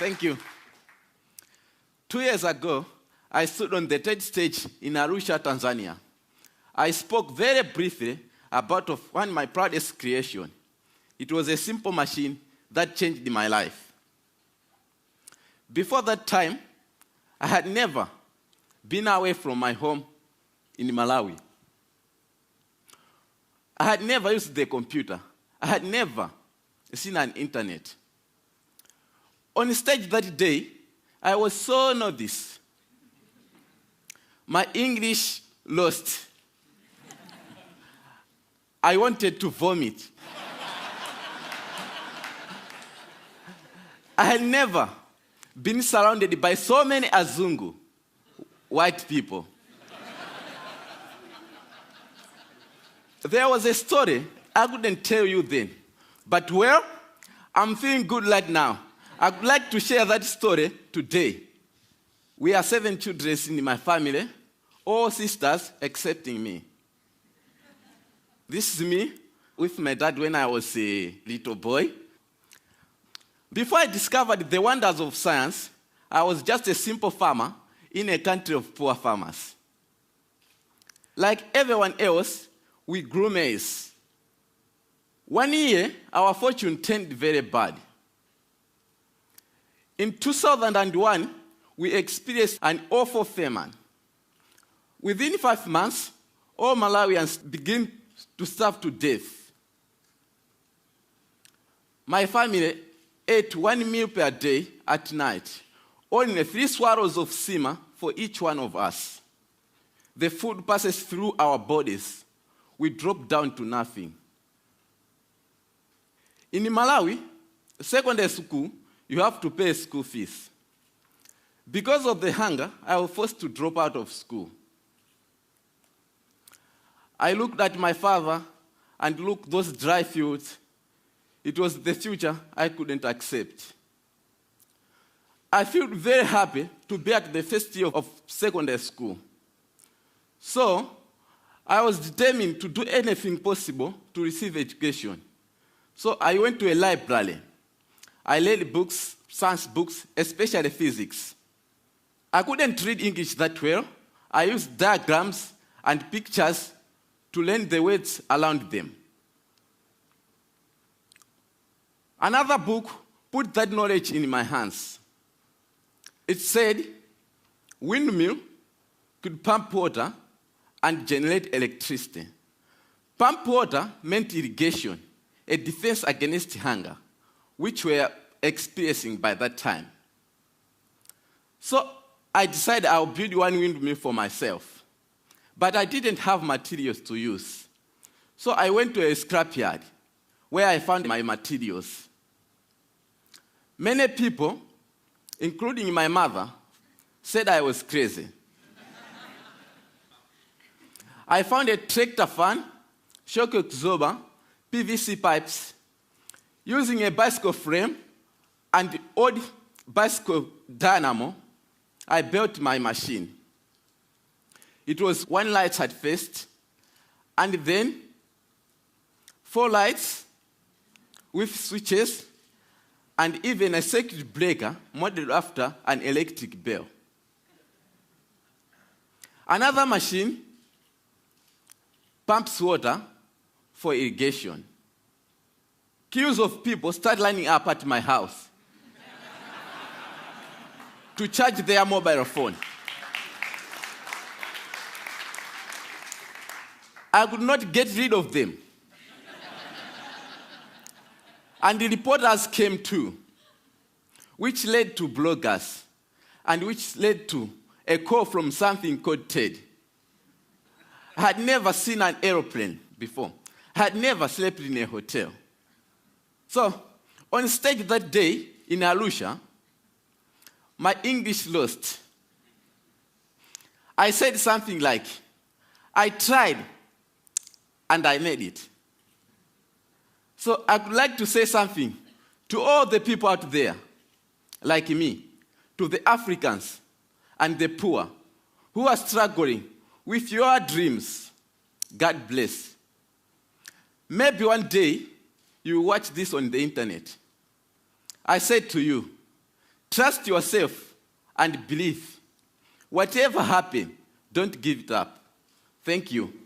Thank you. 2 years ago, I stood on the TED stage in Arusha, Tanzania. I spoke very briefly about one of my proudest creations. It was a simple machine that changed my life. Before that time, I had never been away from my home in Malawi. I had never used the computer. I had never seen an internet. On stage that day, I was so nervous. My English lost. I wanted to vomit. I had never been surrounded by so many Azungu, white people. There was a story I couldn't tell you then. But well, I'm feeling good right now. I'd like to share that story today. We are 7 children in my family, all sisters excepting me. This is me with my dad when I was a little boy. Before I discovered the wonders of science, I was just a simple farmer in a country of poor farmers. Like everyone else, we grew maize. One year, our fortune turned very bad. In 2001, we experienced an awful famine. Within 5 months, all Malawians began to starve to death. My family ate 1 meal per day at night, only 3 swallows of sima for each one of us. The food passes through our bodies. We drop down to nothing. In Malawi, secondary school, you have to pay school fees. Because of the hunger, I was forced to drop out of school. I looked at my father and looked those dry fields. It was the future I couldn't accept. I felt very happy to be at the first year of secondary school. So, I was determined to do anything possible to receive education. So I went to a library. I read books, science books, especially physics. I couldn't read English that well. I used diagrams and pictures to learn the words around them. Another book put that knowledge in my hands. It said, windmill could pump water and generate electricity. Pump water meant irrigation, a defense against hunger, which we were experiencing by that time. So I decided I'll build one windmill for myself. But I didn't have materials to use. So I went to a scrapyard where I found my materials. Many people, including my mother, said I was crazy. I found a tractor fan, shock absorber, PVC pipes. Using a bicycle frame and old bicycle dynamo, I built my machine. It was 1 light at first, and then 4 lights with switches, and even a circuit breaker modeled after an electric bell. Another machine pumps water for irrigation. Queues of people start lining up at my house to charge their mobile phone. I could not get rid of them. And the reporters came too, which led to bloggers, and which led to a call from something called TED. I had never seen an aeroplane before. I had never slept in a hotel. So, on stage that day in Arusha, my English lost. I said something like, I tried and I made it. So I would like to say something to all the people out there, like me, to the Africans and the poor who are struggling with your dreams. God bless. Maybe one day you will watch this on the internet. I said to you, Trust yourself and believe. Whatever happens, don't give it up. Thank you.